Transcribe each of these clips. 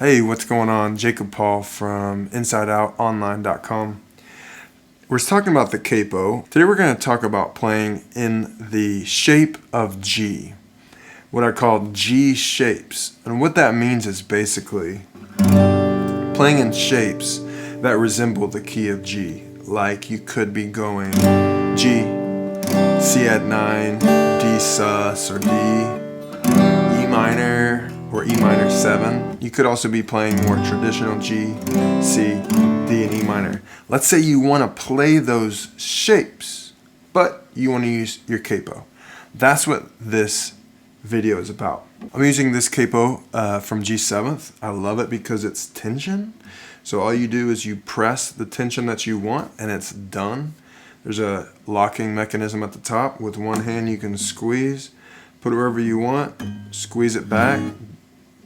Hey, what's going on? Jacob Paul from InsideOutOnline.com. We're talking about the capo. Today we're going to talk about playing in the shape of G, what I call G shapes. And what that means is basically playing in shapes that resemble the key of G. Like you could be going G, C add 9, D sus, or D, E minor, or E minor 7. You could also be playing more traditional G, C, D, and E minor. Let's say you want to play those shapes, but you want to use your capo. That's what this video is about. I'm using this capo from G7th. I love it because it's tension. So all you do is you press the tension that you want and it's done. There's a locking mechanism at the top. With one hand you can squeeze, put it wherever you want, squeeze it back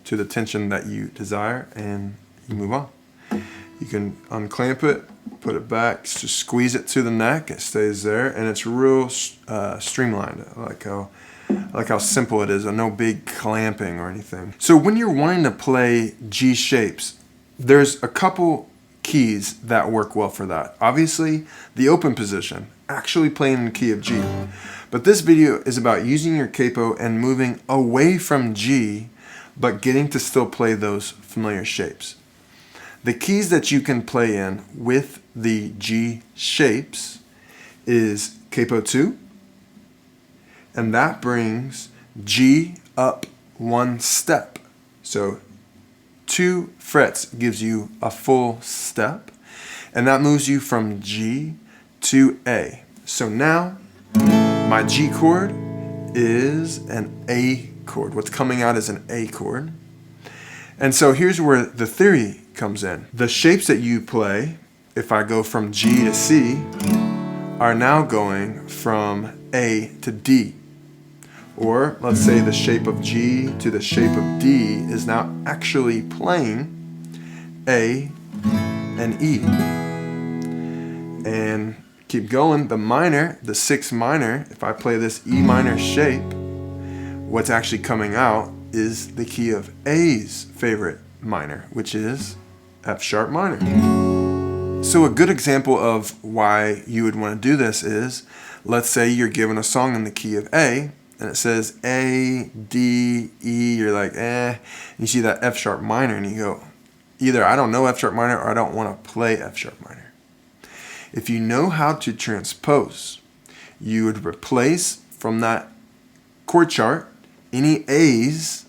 to the tension that you desire, and you move on. You can unclamp it, put it back, just squeeze it to the neck, it stays there, and it's real streamlined. I like how simple it is, no big clamping or anything. So when you're wanting to play G shapes, there's a couple keys that work well for that. Obviously, the open position, actually playing in the key of G. But this video is about using your capo and moving away from G, but getting to still play those familiar shapes. The keys that you can play in with the G shapes is capo 2, and that brings G up one step. So 2 frets gives you a full step, and that moves you from G to A. So now my G chord is an A chord. What's coming out is an A chord. And so here's where the theory comes in. The shapes that you play, if I go from G to C, are now going from A to D. Or let's say the shape of G to the shape of D is now actually playing A and E. And keep going, the minor, the 6th minor, if I play this E minor shape, what's actually coming out is the key of A's favorite minor, which is F sharp minor. So a good example of why you would want to do this is, let's say you're given a song in the key of A, and it says A, D, E, you're like, and you see that F sharp minor, and you go, either I don't know F sharp minor, or I don't want to play F sharp minor. If you know how to transpose, you would replace from that chord chart any A's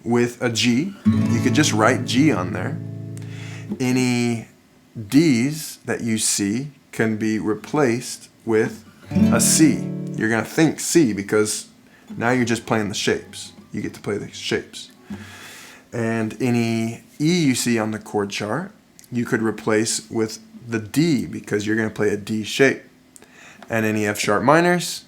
with a G. You could just write G on there. Any D's that you see can be replaced with a C. You're going to think C because now you're just playing the shapes. You get to play the shapes. And any E you see on the chord chart, you could replace with the D because you're going to play a D shape. And any F sharp minors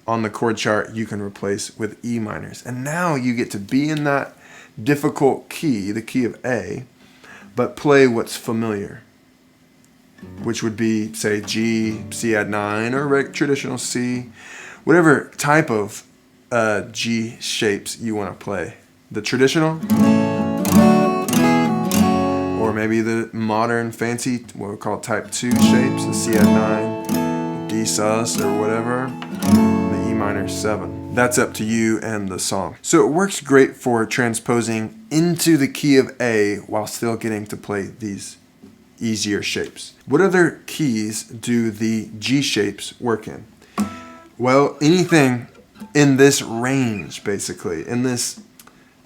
on the chord chart you can replace with E minors. And now you get to be in that difficult key, the key of A, but play what's familiar, which would be, say, G, C add 9, or traditional C, whatever type of G shapes you want to play. The traditional, or maybe the modern, fancy, what we call type 2 shapes, the C add 9, D sus, or whatever, the E minor 7. That's up to you and the song. So it works great for transposing into the key of A while still getting to play these easier shapes. What other keys do the G shapes work in? Well, anything in this range, basically, in this,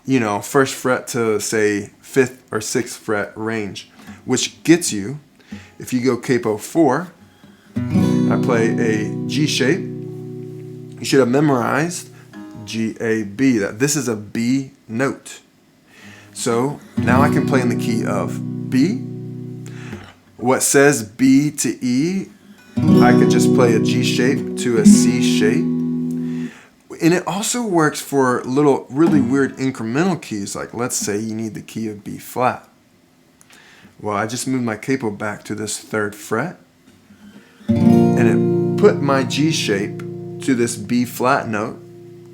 1st fret to, say, 5th or 6th fret range, which gets you, if you go capo 4, I play a G shape. You should have memorized G, A, B, that this is a B note. So now I can play in the key of B. What says B to E, I could just play a G shape to a C shape. And it also works for little really weird incremental keys, like let's say you need the key of B flat. Well, I just moved my capo back to this 3rd fret, and it put my G shape to this B flat note.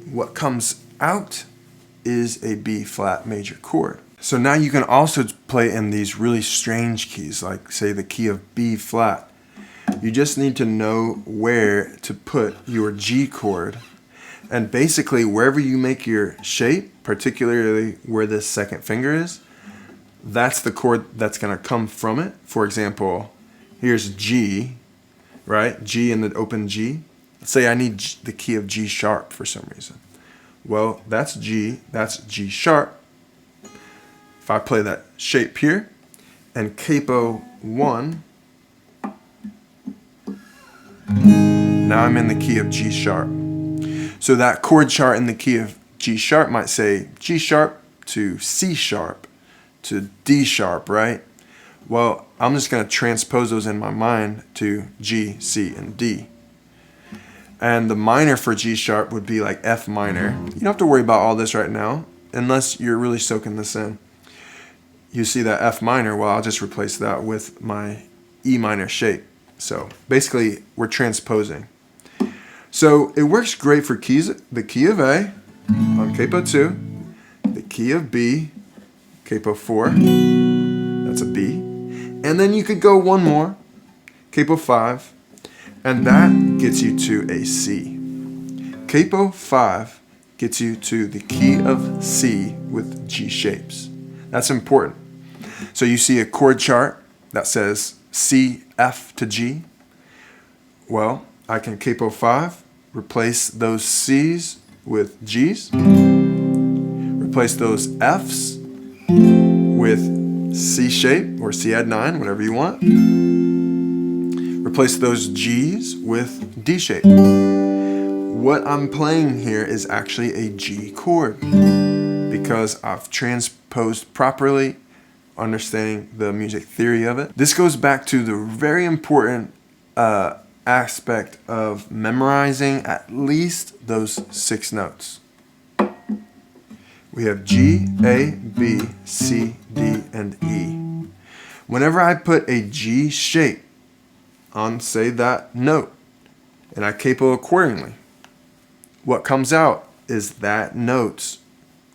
What comes out is a B flat major chord. So now you can also play in these really strange keys, like say the key of B flat. You just need to know where to put your G chord. And basically wherever you make your shape, particularly where this second finger is, that's the chord that's going to come from it. For example, here's G, right? G in the open G. Let's say I need the key of G sharp for some reason. Well, that's G sharp. If I play that shape here and capo 1, now I'm in the key of G sharp. So that chord chart in the key of G sharp might say G sharp to C sharp to D sharp, right? Well, I'm just going to transpose those in my mind to G, C, and D. And the minor for G sharp would be like F minor. You don't have to worry about all this right now, unless you're really soaking this in. You see that F minor, well, I'll just replace that with my E minor shape. So basically, we're transposing. So it works great for keys, the key of A on capo 2, the key of B, capo 4, that's a B, and then you could go one more, capo 5, and that gets you to a C. Capo 5 gets you to the key of C with G shapes. That's important. So you see a chord chart that says C, F to G. Well, I can capo 5, replace those C's with G's, replace those F's with C shape or C add 9, whatever you want. Replace those G's with D shape. What I'm playing here is actually a G chord because I've transposed properly, understanding the music theory of it. This goes back to the very important aspect of memorizing at least those 6 notes. We have G, A, B, C, D, and E. Whenever I put a G shape on, say, that note, and I capo accordingly, what comes out is that note's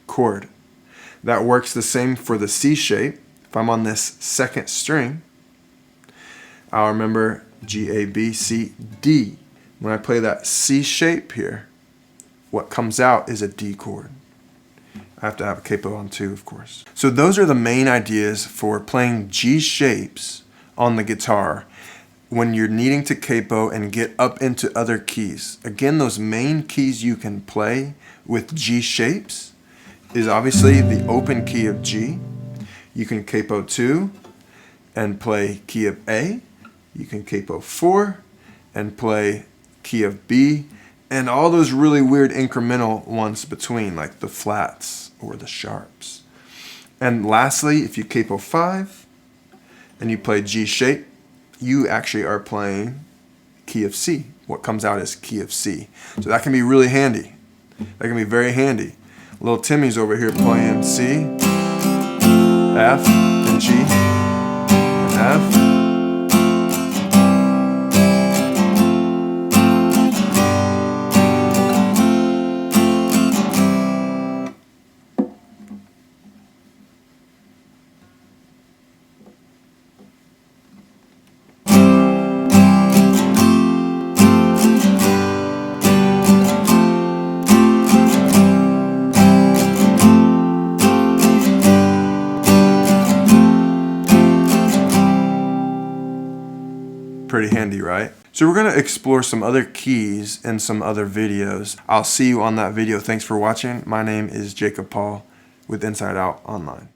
chord. That works the same for the C shape. If I'm on this second string, I'll remember G, A, B, C, D. When I play that C shape here, what comes out is a D chord. I have to have a capo on 2, of course. So those are the main ideas for playing G shapes on the guitar when you're needing to capo and get up into other keys. Again, those main keys you can play with G shapes is obviously the open key of G. You can capo 2 and play key of A. You can capo 4 and play key of B, and all those really weird incremental ones between, like the flats or the sharps. And lastly, if you capo 5 and you play G shape, you actually are playing key of C. What comes out is key of C. So that can be really handy. That can be very handy. Little Timmy's over here playing C, F, and G, and F. Pretty handy, right? So we're going to explore some other keys in some other videos. I'll see you on that video. Thanks for watching. My name is Jacob Paul with Inside Out Online.